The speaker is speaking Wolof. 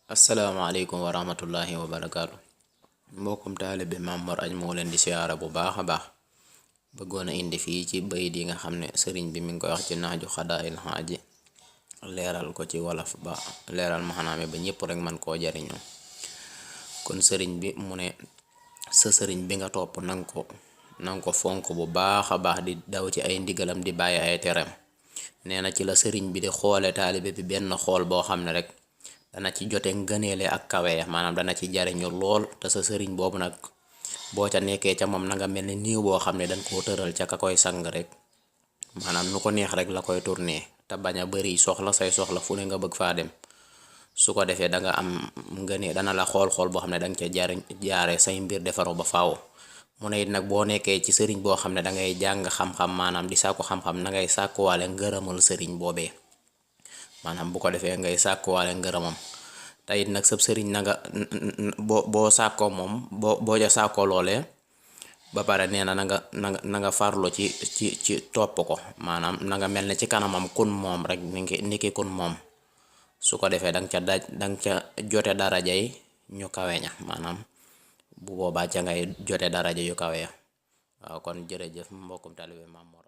asalaamaaleykum wa rahmatullahi wa barakaatu. Mbokkum taalibe Mame Mor Agne moo leen di siyaara bu baax a baax. Bëggoon a indi fii ci bayit yi nga xam ne sëriñ bi mi ngi koy wax ci naaju xadaayil xaaji, leeral ko ci wolof ba leeral maxanaame ba ñëpp rek man koo jariñoo. Kon sëriñ bi mu ne sa sëriñ bi nga topp nanga ko fonk bu baax a baax, di daw ci ay ndigalam di bàyyi ay tereem. Nee na ci la sëriñ bi di xoole taalibe bi benn xool boo xam ne rek dana ci jote ngëneele ak kawe, maanaam dana ci jariñu lool. Te sa sëriñ boobu nag boo ca nekkee ca moom nanga mel ni niiw boo xam ne dañ koo tëral ca ka koy sang rek, maanaam nu ko neex rek la koy tourné, te bañ a bari soxla say soxla fu ne nga bëgg faa dem. su ko defee danga am ngënee dana la xool boo xam ne danga ca jaare say mbir defaru ba faaw. mu ne it nag boo nekkee ci sëriñ boo xam ne dangay jàng xam-xam, maanaam di sàkku xam-xam, na ngay sàkkuwaale ngërëmal sëriñ boobee, maanaam bu ko defee ngay sàkkuwaale ngërëmam. te it nag sab sëriñ na nga boo sàkkoo moom boo ja sàkkoo loolee ba pare nee na na nga farlu ci topp ko, maanaam na nga mel ne ci kanamam kun moom rek niki kun moom. su ko defee danga ca jote daraja yi ñu kawe ña, maanaam bu boobaa ca ngay jote daraja yu kawe ya. waaw kon jërëjëf mbokkum taalibe Mame Mor.